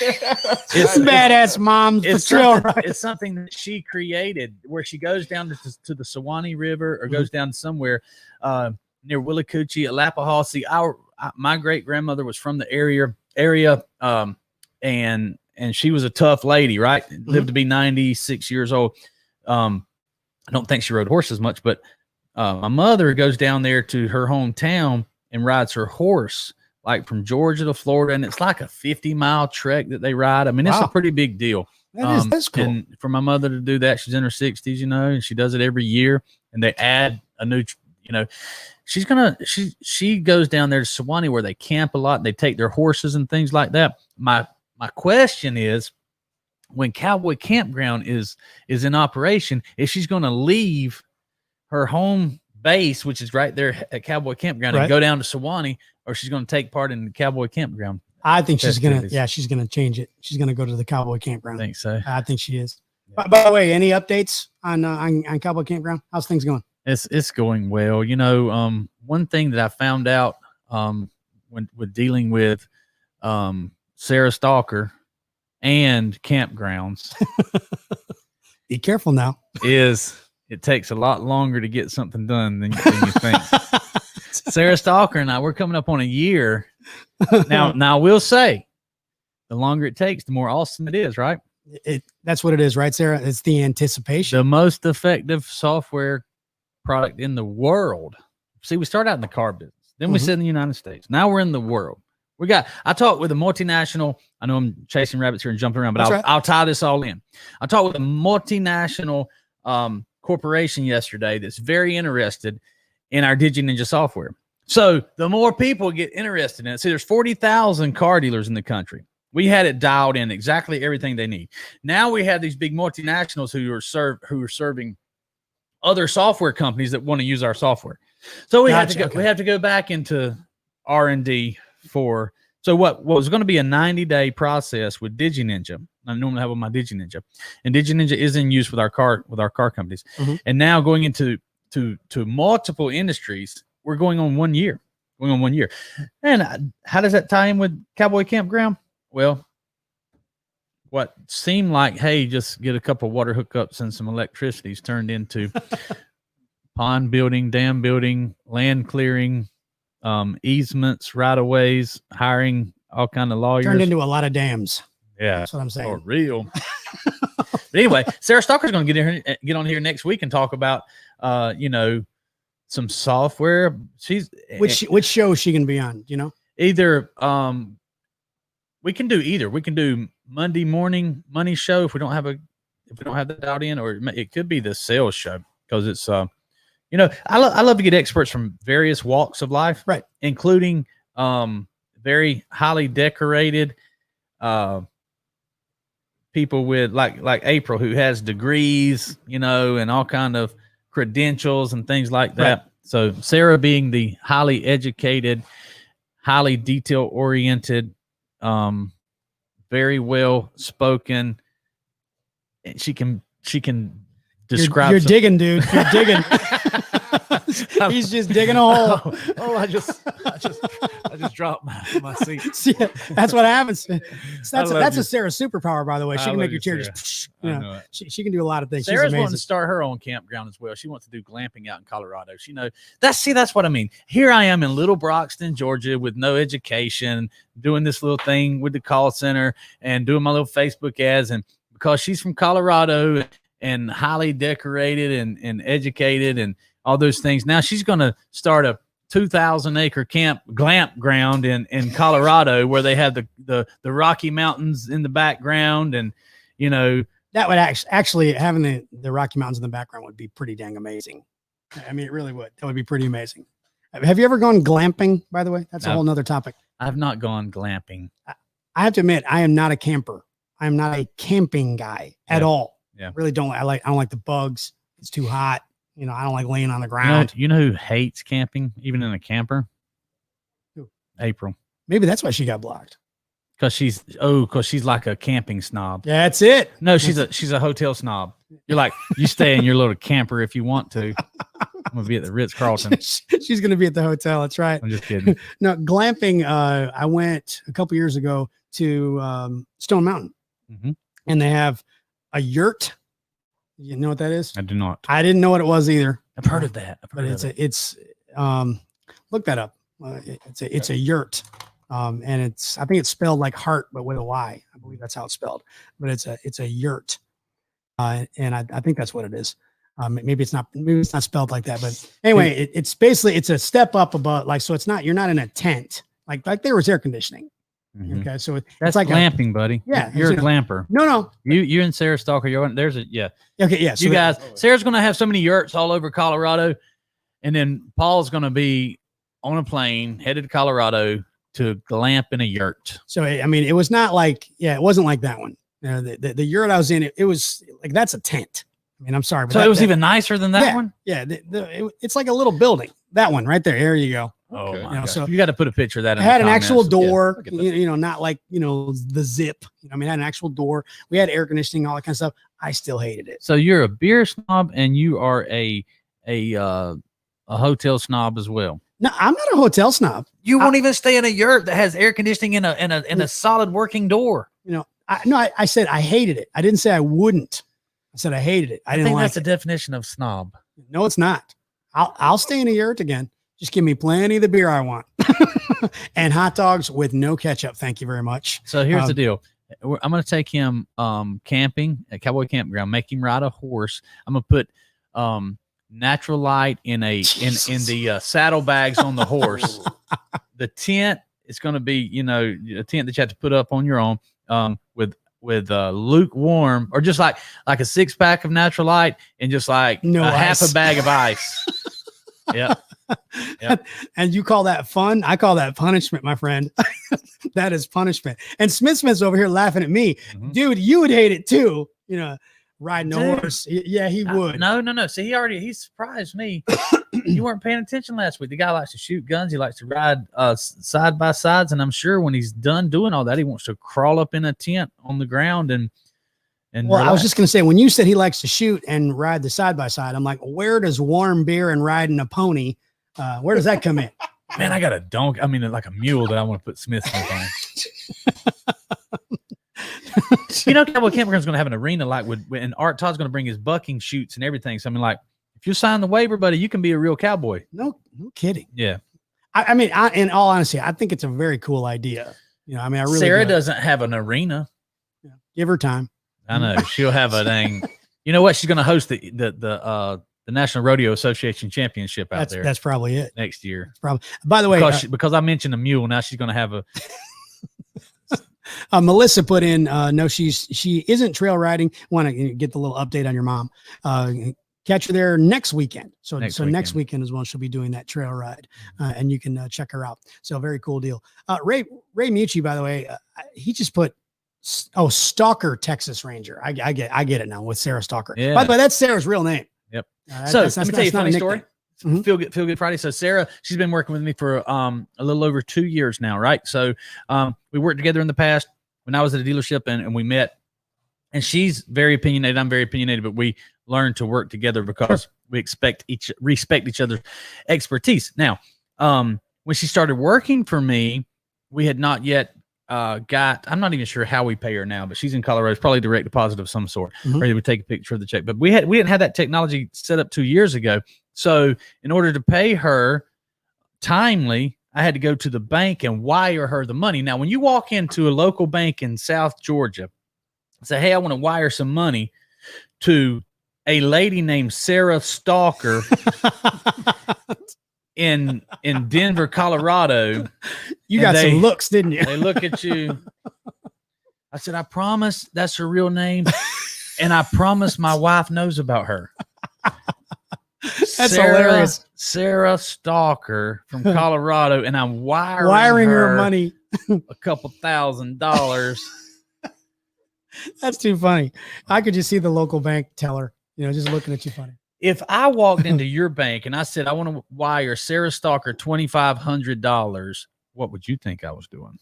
It's Badass Mom's Trail Ride. It's something that she created where she goes down to the Sewanee River or goes down somewhere near Willacoochee, Alapahaw. See, my great grandmother was from the area, and and she was a tough lady, right? Lived to be 96 years old. I don't think she rode horses much, but my mother goes down there to her hometown and rides her horse, like from Georgia to Florida, and it's like a 50-mile trek that they ride. I mean, it's a pretty big deal. That's cool. And for my mother to do that, she's in her 60s, you know, and she does it every year, and they add a new, you know, she goes down there to Sewanee where they camp a lot, and they take their horses and things like that. My question is, when Cowboy Campground is in operation, if she's going to leave her home base, which is right there at Cowboy Campground, and go down to Sewanee, or she's going to take part in the Cowboy Campground. I think she's going to change it. She's going to go to the Cowboy Campground. I think so. I think she is. Yeah. By the way, any updates on Cowboy Campground? How's things going? It's going well. You know, one thing that I found out with dealing with Sarah Stalker and campgrounds, be careful now, is it takes a lot longer to get something done than you think. Sarah Stalker and I, we're coming up on a year now. I will say, the longer it takes, the more awesome it is, right? That's what it is, right, Sarah? It's the anticipation. The most effective software product in the world. See, we started out in the car business, then we said in the United States. Now we're in the world. I talked with a multinational. I know I'm chasing rabbits here and jumping around, but I'll tie this all in. I talked with a multinational corporation yesterday that's very interested in our DigiNinja software. So the more people get interested in it, see, there's 40,000 car dealers in the country. We had it dialed in exactly everything they need. Now we have these big multinationals who are serving other software companies that want to use our software. So we have to go back into R&D for. So what was going to be a 90-day process with DigiNinja. I normally have on my DigiNinja, and DigiNinja is in use with our car companies. And now going into multiple industries, we're going on 1 year. And how does that tie in with Cowboy Campground? Well, what seemed like, hey, just get a couple water hookups and some electricity's turned into pond building, dam building, land clearing, easements, right of ways, hiring all kind of lawyers. Turned into a lot of dams. Yeah, that's what I'm saying. For real. But anyway, Sarah Stalker's going to get on here next week and talk about, some software. Which show is she going to be on? You know, either we can do either. We can do Monday morning money show if we don't have that dialed in, or it could be the sales show, because it's I love to get experts from various walks of life, right, including very highly decorated people with like April, who has degrees, and all kind of credentials and things like that. Right. So Sarah, being the highly educated, highly detail oriented, very well spoken, she can describe. You're digging, dude. You're digging. He's just digging a hole. I just dropped my seat. See, that's what happens. That's a Sarah superpower, by the way. She can make your chair just, she can do a lot of things. Sarah's wanting to start her own campground as well. She wants to do glamping out in Colorado. That's what I mean. Here I am in Little Broxton, Georgia, with no education, doing this little thing with the call center and doing my little Facebook ads. And because she's from Colorado and highly decorated and educated and all those things, now she's going to start a 2,000-acre glamp ground in Colorado, where they have the Rocky Mountains in the background, and that would actually having the Rocky Mountains in the background would be pretty dang amazing. I mean, it really would. That would be pretty amazing. Have you ever gone glamping? By the way, that's a whole nother topic. I've not gone glamping. I have to admit, I am not a camper. I am not a camping guy at all. Yeah, really don't. I don't like the bugs. It's too hot. I don't like laying on the ground. You know who hates camping, even in a camper? Who? April. Maybe that's why she got blocked. Because she's like a camping snob. Yeah, that's it. No, she's a hotel snob. You're like, you stay in your little camper if you want to. I'm gonna be at the Ritz-Carlton. She's gonna be at the hotel. That's right. I'm just kidding. No, glamping. I went a couple years ago to Stone Mountain, and they have a yurt. You know what that is? I do not. I didn't know what it was either. I've heard of that. But it's look that up. It's a yurt. And I think it's spelled like heart, but with a Y. I believe that's how it's spelled. But it's a yurt, and I think that's what it is. Maybe it's not spelled like that, but anyway, it's basically it's a step up above, like, so you're not in a tent, like there was air conditioning. Mhm. Okay, so That's it's like glamping, buddy. Yeah, You're a it's, glamper. no. You and Sarah Stalker, there's a yeah. Okay, yeah. So You guys, Sarah's gonna have so many yurts all over Colorado, and then Paul's gonna be on a plane headed to Colorado to glamp in a yurt. So I mean, it was not like, it wasn't like that one. The yurt I was in, it was like, that's a tent. I mean, I'm sorry, but So it was even nicer than that one. Yeah, it's like a little building. That one right there. There you go. Oh Okay. my God. So You got to put a picture of that. It In had the an comments. actual door, Yeah, I'll get that. not like, the zip. I mean, it had an actual door. We had air conditioning, all that kind of stuff. I still hated it. So you're a beer snob, and you are a hotel snob as well. No, I'm not a hotel snob. You won't even stay in a yurt that has air conditioning and a solid working door. I said I hated it. I didn't say I wouldn't. I said I hated it. I didn't think like that's it. the definition of snob. No, it's not. I'll stay in a yurt again. Just give me plenty of the beer I want. And hot dogs with no ketchup. Thank you very much. So here's the deal. I'm going to take him camping at Cowboy Campground, make him ride a horse. I'm going to put natural light in the saddlebags on the horse. The tent is going to be, a tent that you have to put up on your own with lukewarm, or just like a 6-pack of natural light and just like half a bag of ice. Yeah. Yep. And you call that fun? I call that punishment, my friend. That is punishment. And Smith's over here laughing at me. Mhm. Dude, you would hate it too. Riding a horse. Yeah, he would. No. See, he surprised me. You weren't paying attention last week. The guy likes to shoot guns. He likes to ride side by sides. And I'm sure when he's done doing all that, he wants to crawl up in a tent on the ground and well, relax. I was just going to say, when you said he likes to shoot and ride the side by side, I'm like, where does warm beer and riding a pony, where does that come in? Man, I got a donkey. I mean, like a mule that I want to put Smith on. Cowboy Campground's going to have an arena like and Art Todd's going to bring his bucking chutes and everything. So I mean, like, if you sign the waiver, buddy, you can be a real cowboy. No kidding. Yeah. I mean, in all honesty, I think it's a very cool idea. I mean, I really Sarah do. doesn't have an arena. Yeah. Give her time. I know she'll have a dang. You know what? She's going to host the National Rodeo Association Championship out there. That's probably it. Next year. Probably. By the way, Because I mentioned a mule, now she's going to have a. Melissa put in, no, she isn't trail riding. Want to get the little update on your mom. Catch her there next weekend. So next weekend is when she'll be doing that trail ride, and you can check her out. So very cool deal. Ray Mucci, by the way, he just put. Stalker Texas Ranger. I get it now with Sarah Stalker. Yeah. By the way, that's Sarah's real name. Yep. So let me tell you a funny story. Mhm. Feel Good Friday. So Sarah, she's been working with me for a little over 2 years now, right? So we worked together in the past when I was at a dealership and we met. And she's very opinionated. I'm very opinionated, but we learned to work together because we respect each other's expertise. Now, when she started working for me, we had not yet I'm not even sure how we pay her now, but she's in Colorado. It's probably direct deposit of some sort. Mhm. Or they would take a picture of the check. But we didn't have that technology set up 2 years ago. So in order to pay her timely, I had to go to the bank and wire her the money. Now, when you walk into a local bank in South Georgia, say, hey, I want to wire some money to a lady named Sarah Stalker in Denver, Colorado. You got some looks, didn't you? They look at you. I said, I promise that's her real name. And I promise my wife knows about her. That's hilarious. Sarah Stalker from Colorado. And I'm wiring her money. a couple $1,000. That's too funny. I could just see the local bank teller, just looking at you funny. If I walked into your bank and I said, I want to wire Sarah Stalker $2,500, what would you think I was doing?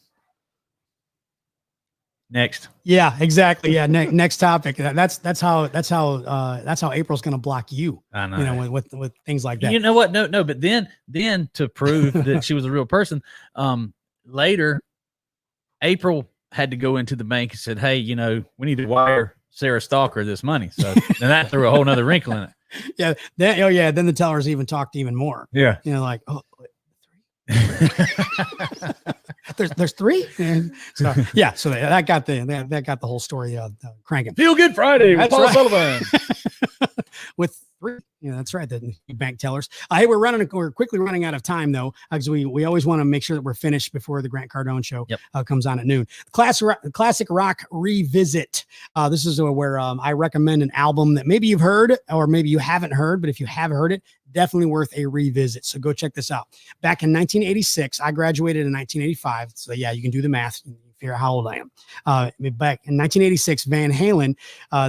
Next. Yeah, exactly. Yeah. Next topic. That's how April's going to block you. I know. With things like that. You know what? No. But then to prove that she was a real person, later, April had to go into the bank and said, hey, we need to wire Sarah Stalker this money. So then that threw a whole nother wrinkle in it. Yeah. Then the tellers even talked even more. Yeah. Like, oh, There's three. And so yeah, so that got the whole story cranking. Feel Good Friday with That's Paul right. Sullivan. With three. Yeah, that's right. The bank tellers. Hey, we're quickly running out of time though, because we always want to make sure that we're finished before the Grant Cardone show comes on at noon. Classic rock revisit. This is where I recommend an album that maybe you've heard or maybe you haven't heard, but if you have heard it, definitely worth a revisit. So go check this out. Back in 1986, I graduated in 1985. So yeah, you can do the math. You figure out how old I am. Back in 1986, Van Halen,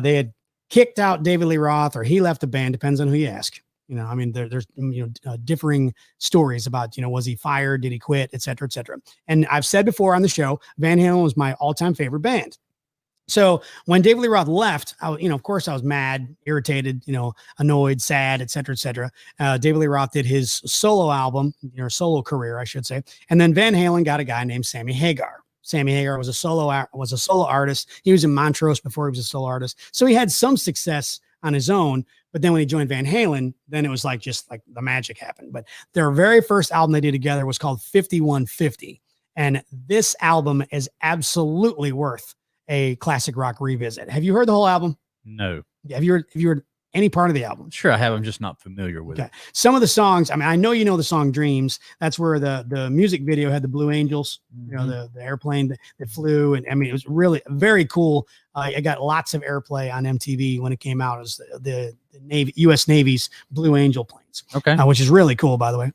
they had kicked out David Lee Roth, or he left the band, depends on who you ask. You know, I mean, there's differing stories about, was he fired? Did he quit? Et cetera, et cetera. And I've said before on the show, Van Halen was my all-time favorite band. So when David Lee Roth left, of course I was mad, irritated, annoyed, sad, et cetera, et cetera. David Lee Roth did his solo album, solo career, I should say. And then Van Halen got a guy named Sammy Hagar. Sammy Hagar was a solo artist. He was in Montrose before he was a solo artist. So he had some success on his own, but then when he joined Van Halen, then it was just like the magic happened. But their very first album they did together was called 5150. And this album is absolutely worth a classic rock revisit. Have you heard the whole album? No. Have you heard any part of the album? Sure, I have. I'm just not familiar with it. Some of the songs, I mean, I know you know the song Dreams. That's where the music video had the Blue Angels, the airplane that flew. And I mean, it was really very cool. It got lots of airplay on MTV when it came out as the Navy, U.S. Navy's Blue Angel planes. Okay. Which is really cool, by the way.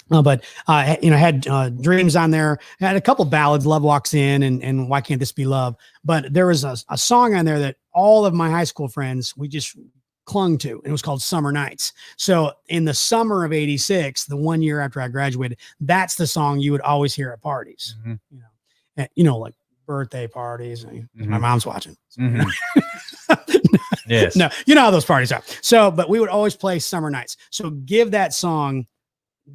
But had Dreams on there. Had a couple ballads, Love Walks In and Why Can't This Be Love. But there was a song on there that all of my high school friends, we just clung to. It was called Summer Nights. So in the summer of 86, the 1 year after I graduated, that's the song you would always hear at parties. Like birthday parties. My mom's watching. Yes. No, you know how those parties are. So, but we would always play Summer Nights. So give that song,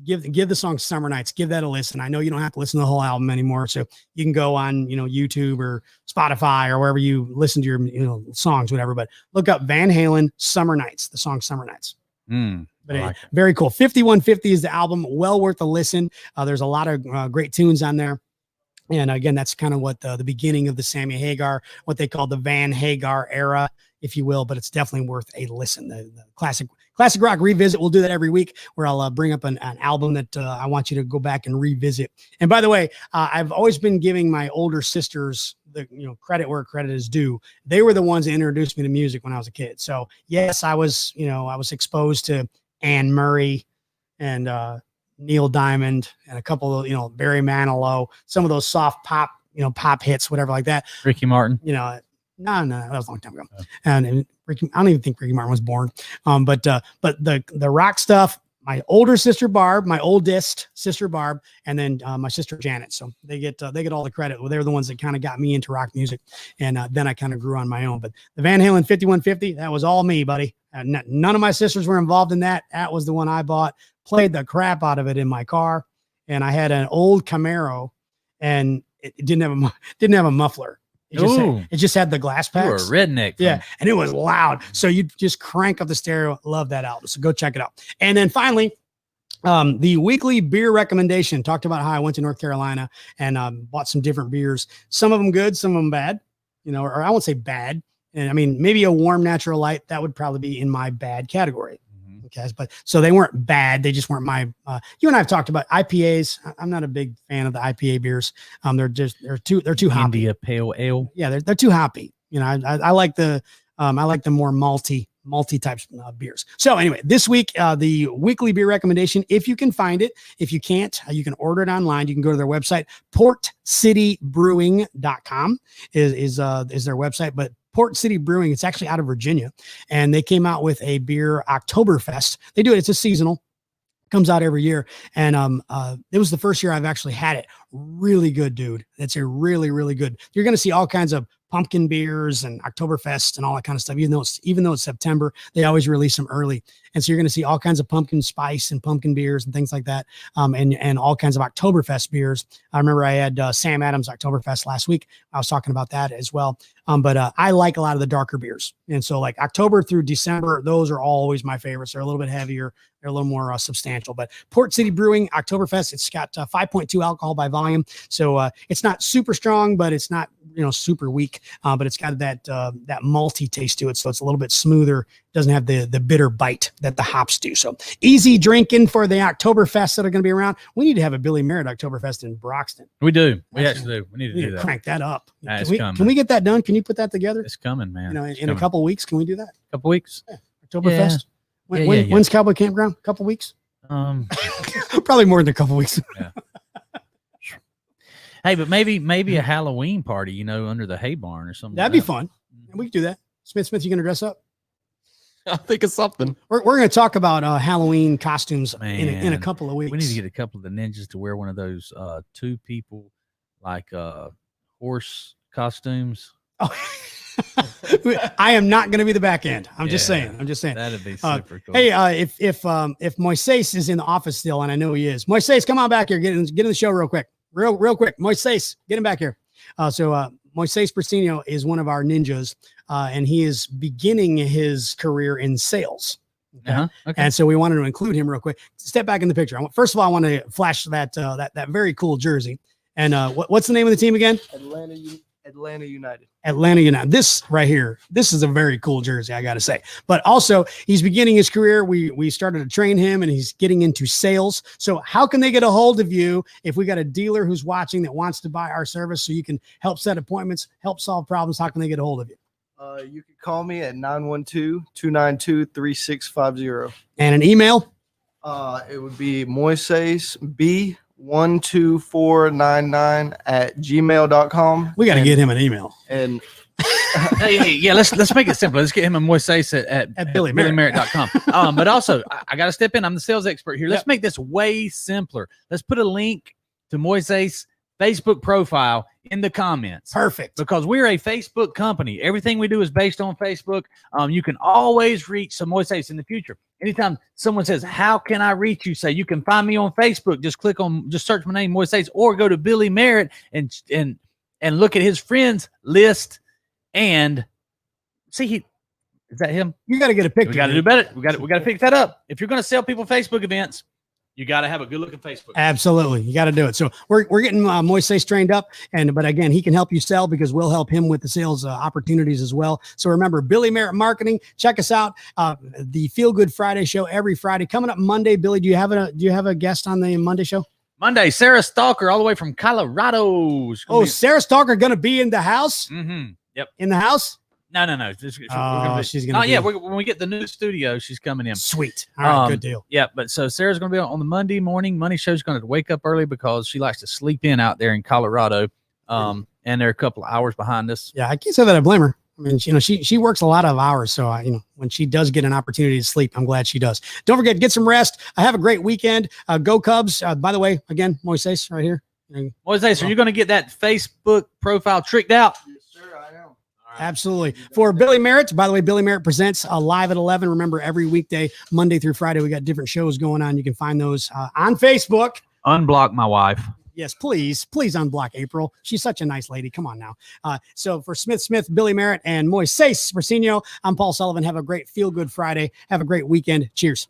give the song Summer Nights, give that a listen. I know you don't have to listen to the whole album anymore. So you can go on, YouTube or Spotify or wherever you listen to your, songs, whatever, but look up Van Halen, Summer Nights, the song Summer Nights. Very cool. 5150 is the album. Well worth a listen. There's a lot of great tunes on there. And again, that's kind of what the beginning of the Sammy Hagar, what they call the Van Hagar era, if you will, but it's definitely worth a listen. The classic rock revisit. We'll do that every week where I'll bring up an album that I want you to go back and revisit. And by the way, I've always been giving my older sisters the credit where credit is due. They were the ones that introduced me to music when I was a kid. So yes, I was exposed to Anne Murray and Neil Diamond and a couple of, Barry Manilow, some of those soft pop, pop hits, whatever like that. Ricky Martin. No, that was a long time ago. And Ricky, I don't even think Ricky Martin was born. But the rock stuff, my older sister Barb, my oldest sister Barb, and then my sister Janet. So they get all the credit. Well, they're the ones that kind of got me into rock music, and then I kind of grew on my own. But the Van Halen 5150, that was all me, buddy. None of my sisters were involved in that. That was the one I bought. Played the crap out of it in my car, and I had an old Camaro, and it didn't have a muffler. It just had the glass packs. You were a redneck. Yeah. And it was loud. So you just crank up the stereo. Love that album. So go check it out. And then finally, the weekly beer recommendation. Talked about how I went to North Carolina and bought some different beers. Some of them good, some of them bad, or I won't say bad. And I mean, maybe a warm natural light, that would probably be in my bad category. Okay. But so they weren't bad. They just weren't my, you and I have talked about IPAs. I'm not a big fan of the IPA beers. They're too hoppy. India Pale Ale. Yeah. They're too hoppy. I like the more malty types of beers. So anyway, this week, the weekly beer recommendation, if you can find it, if you can't, you can order it online. You can go to their website. PortCityBrewing.com is their website, but Port City Brewing, it's actually out of Virginia, and they came out with a beer Oktoberfest. They do it. It's a seasonal, comes out every year. And it was the first year I've actually had it. Really good, dude. It's a really, really good. You're going to see all kinds of pumpkin beers and Oktoberfest and all that kind of stuff. Even though it's September, they always release them early. And so you're going to see all kinds of pumpkin spice and pumpkin beers and things like that. And all kinds of Oktoberfest beers. I remember I had Sam Adams Oktoberfest last week. I was talking about that as well. But I like a lot of the darker beers. And so like October through December, those are always my favorites. They're a little bit heavier, They're a little more substantial. But Port City Brewing Oktoberfest, it's got 5.2 alcohol by volume, so it's not super strong, but it's not super weak. But it's got that malty taste to it, so it's a little bit smoother. Doesn't have the bitter bite that the hops do. So easy drinking for the Oktoberfest that are going to be around. We need to have a Billy Merritt Oktoberfest in Broxton. We do. We actually do. We need to do that. Crank that up. Coming. Can we get that done? Can you put that together? It's coming, man. In a couple weeks, can we do that? Couple weeks. Oktoberfest. Yeah. When's Cowboy Campground? A couple weeks. Probably more than a couple weeks. Yeah. Hey, but maybe a Halloween party, under the hay barn or something. That'd be fun. We could do that. Smith, you gonna dress up? I'll think of something. We're going to talk about Halloween costumes in a couple of weeks. We need to get a couple of the ninjas to wear one of those two people like horse costumes. Oh. I am not going to be the back end. I'm just saying. That'd be super cool. Hey, if Moises is in the office still, and I know he is, Moises, come on back here. Get in the show real quick. Real quick. Moises, get him back here. So Moises Persino is one of our ninjas, and he is beginning his career in sales. Okay. And so we wanted to include him real quick. Step back in the picture. First of all, I want to flash that very cool jersey. And what's the name of the team again? Atlanta United. Atlanta United. This right here, this is a very cool jersey, I got to say. But also, he's beginning his career. We started to train him, and he's getting into sales. So how can they get a hold of you if we got a dealer who's watching that wants to buy our service so you can help set appointments, help solve problems? How can they get a hold of you? You can call me at 912-292-3650. And an email? It would be Moises B12499@gmail.com. We got to get him an email. And yeah, let's make it simple. Let's get him a Moises at BillyMerritt.com. But also, I got to step in. I'm the sales expert here. Let's make this way simpler. Let's put a link to Moises' Facebook profile in the comments. Perfect. Because we're a Facebook company. Everything we do is based on Facebook. You can always reach some Moises in the future. Anytime someone says, how can I reach you? Say, you can find me on Facebook. Just search my name, Moises, or go to Billy Merritt and look at his friends list and see is that him? You got to get a picture. We got to do better. We got to fix that up. If you're going to sell people Facebook events, you got to have a good looking Facebook. Absolutely. You got to do it. So we're getting Moises trained up. But again, he can help you sell because we'll help him with the sales opportunities as well. So remember, Billy Merritt Marketing. Check us out. The Feel Good Friday show every Friday. Coming up Monday, Billy, do you have a guest on the Monday show? Monday, Sarah Stalker, all the way from Colorado. Sarah Stalker going to be in the house? Mm-hmm. Yep. In the house? No. She's gonna. When we get the new studio, she's coming in. Sweet. All right, good deal. Yeah, but so Sarah's going to be on the Monday morning. Monday show's going to wake up early because she likes to sleep in out there in Colorado. And they're a couple of hours behind us. Yeah, I can't say that I blame her. I mean, she works a lot of hours, so when she does get an opportunity to sleep, I'm glad she does. Don't forget, get some rest. Have a great weekend. Go Cubs. By the way, again, Moises right here. Moises, are you going to get that Facebook profile tricked out? Absolutely. For Billy Merritt, by the way, Billy Merritt presents live at 11. Remember, every weekday, Monday through Friday, we got different shows going on. You can find those on Facebook. Unblock my wife. Yes, please unblock April. She's such a nice lady. Come on now. So for Smith, Billy Merritt, and Moises Persino, I'm Paul Sullivan. Have a great Feel Good Friday. Have a great weekend. Cheers.